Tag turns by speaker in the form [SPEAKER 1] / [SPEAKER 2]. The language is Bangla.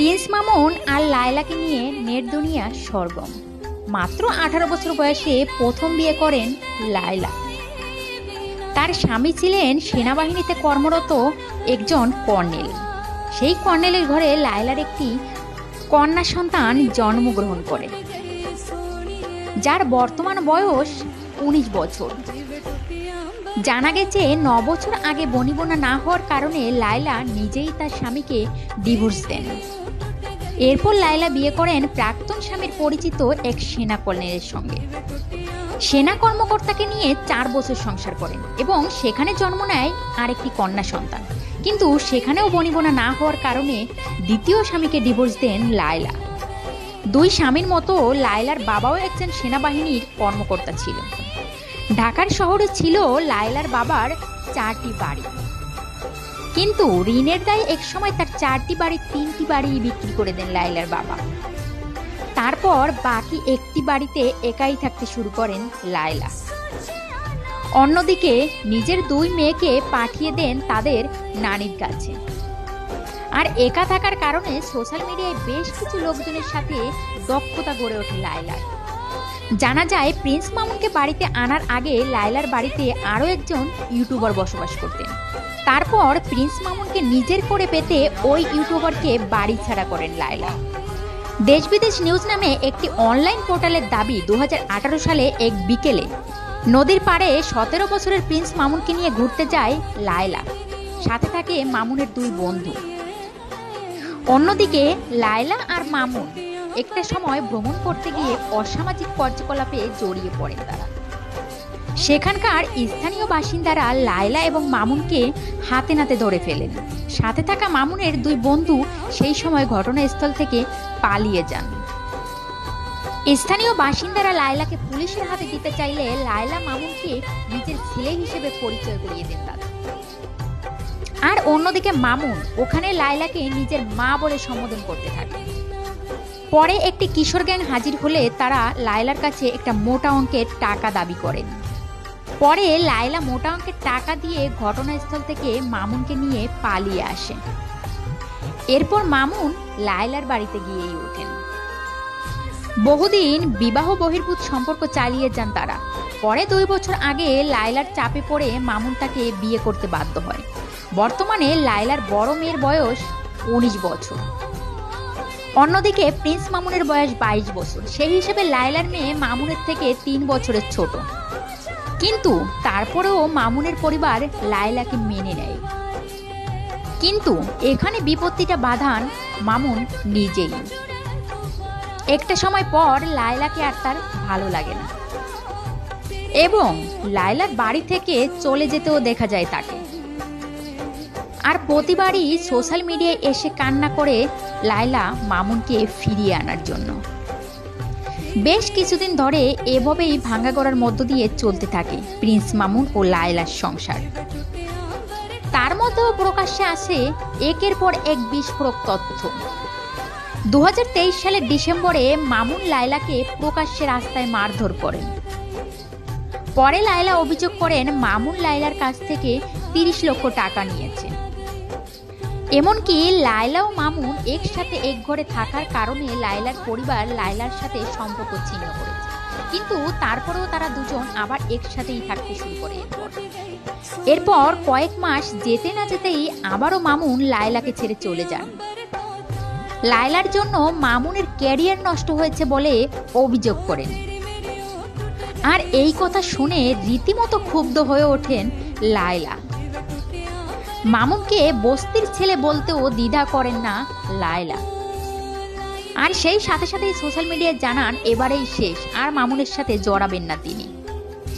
[SPEAKER 1] প্রিন্স মামুন আর লায়লাকে নিয়ে নেট দুনিয়া সরগম। মাত্র 18 বছর বয়সে প্রথম বিয়ে করেন লায়লা। তার স্বামী ছিলেন সেনাবাহিনীতে কর্মরত একজন কর্নেল। সেই কর্নেলের ঘরে লায়লার একটি কন্যা সন্তান জন্মগ্রহণ করে, যার বর্তমান বয়স 19 বছর। জানা গেছে 9 বছর আগে বনিবনা না হওয়ার কারণে লায়লা নিজেই তার স্বামীকে ডিভোর্স দেন। এরপর লায়লা বিয়ে করেন প্রাক্তন স্বামীর পরিচিত এক সেনা কর্নেলের সঙ্গে। সেনা কর্মকর্তাকে নিয়ে 4 বছর সংসার করেন এবং সেখানে জন্ম নেয় আরেকটি কন্যা সন্তান। কিন্তু সেখানেও বনিবনা না হওয়ার কারণে দ্বিতীয় স্বামীকে ডিভোর্স দেন লায়লা। দুই স্বামীর মতো লায়লার বাবাও একজন সেনাবাহিনীর কর্মকর্তা ছিল। ঢাকার শহরে ছিল লায়লার বাবার 4টি বাড়ি, কিন্তু ঋণের দায়ে একসময় তার 4টি বাড়ির 3টি বাড়ি বিক্রি করে দেন লায়লার বাবা। তারপর বাকি একটি বাড়িতে একাই থাকতে শুরু করেন লায়লা। অন্যদিকে নিজের 2 মেয়েকে পাঠিয়ে দেন তাদের নানির কাছে। আর একা থাকার কারণে সোশ্যাল মিডিয়ায় বেশ কিছু লোকজনের সাথে দক্ষতা গড়ে ওঠে লায়লার। জানা যায় প্রিন্স মামুনকে বাড়িতে আনার আগে লায়লার বাড়িতে আরও একজন ইউটিউবার বসবাস করতেন। তারপর প্রিন্স মামুনকে নিজের করে পেতে ওই ইউটিউবারকে বাড়ি ছাড়া করেন লায়লা। দেশ বিদেশ নিউজ নামে একটি অনলাইন পোর্টালের দাবি 2018 সালে এক বিকেলে নদীর পাড়ে 17 বছরের প্রিন্স মামুনকে নিয়ে ঘুরতে যায় লায়লা। সাথে থাকে মামুনের 2 বন্ধু। অন্যদিকে লায়লা আর মামুন একটা সময় ভ্রমণ করতে গিয়ে অসামাজিক কার্যকলাপে জড়িয়ে পড়েন তারা। সেখানকার স্থানীয় বাসিন্দারা লায়লা এবং মামুনকে হাতে নাতে ধরে ফেলেন। সাথে থাকা মামুনের 2 বন্ধু সেই সময় ঘটনাস্থল থেকে পালিয়ে যান। স্থানীয় বাসিন্দারা লায়লাকে পুলিশের হাতে দিতে চাইলে লায়লা মামুনকে নিজের ছেলে হিসেবে পরিচয় করিয়ে দেন তাদের। আর অন্যদিকে মামুন ওখানে লায়লাকে নিজের মা বলে সম্বোধন করতে থাকে। পরে একটি কিশোর গ্যাং হাজির হলে তারা লায়লার কাছে একটা মোটা অঙ্কের টাকা দাবি করেন। পরে লায়লা মোটা অঙ্কের টাকা দিয়ে ঘটনাস্থল থেকে মামুনকে নিয়ে পালিয়ে আসে। এরপর মামুন লায়লার বাড়িতে গিয়েই ওঠেন। বহুদিন বিবাহ বহির্ভূত সম্পর্ক চালিয়ে যান তারা। পরে 2 বছর আগে লায়লার চাপে পড়ে মামুন তাকে বিয়ে করতে বাধ্য হয়। বর্তমানে লায়লার বড় মেয়ের বয়স 19 বছর। অন্যদিকে প্রিন্স মামুনের বয়স 22 বছর। সেই হিসেবে লায়লার মেয়ে মামুনের থেকে 3 বছরের ছোট। কিন্তু তারপরেও মামুনের পরিবার লায়লাকে মেনে নেয়। কিন্তু এখানে বিপত্তিটা বাঁধান মামুন নিজেই। একটা সময় পর লায়লাকে আর তার ভালো লাগে না এবং লায়লার বাড়ি থেকে চলে যেতেও দেখা যায় তাকে। আর প্রতিবারই সোশ্যাল মিডিয়ায় এসে কান্না করে লায়লা মামুনকে ফিরিয়ে আনার জন্য। বেশ কিছুদিন ধরে এভাবেই ভাঙা গড়ার মধ্য দিয়ে চলতে থাকে প্রিন্স মামুন ও লায়লার সংসার। তার মধ্যেও প্রকাশ্যে আসে একের পর এক বিস্ফোরক তথ্য। 2023 সালের ডিসেম্বরে মামুন লায়লাকে প্রকাশ্যে রাস্তায় মারধর করেন। পরে লায়লা অভিযোগ করেন মামুন লায়লার কাছ থেকে 30 লক্ষ টাকা নিয়েছে। এমনকি লায়লা ও মামুন একসাথে এক ঘরে থাকার কারণে লায়লার পরিবার লায়লার সাথে সম্পর্ক ছিন্ন করেছে। কিন্তু তারপরেও তারা দুজন আবার একসাথেই থাকতে শুরু করে। এরপর কয়েক মাস যেতে না যেতেই আবারও মামুন লায়লাকে ছেড়ে চলে যান। লায়লার জন্য মামুনের ক্যারিয়ার নষ্ট হয়েছে বলে অভিযোগ করেন। আর এই কথা শুনে রীতিমতো ক্ষুব্ধ হয়ে ওঠেন লায়লা। মামুনকে বস্তির ছেলে বলতেও দ্বিধা করেন না লায়লা। আর সেই সাথে সাথেই সোশ্যাল মিডিয়ায় জানান এবারেই শেষ, আর মামুনের সাথে জড়াবেন না তিনি।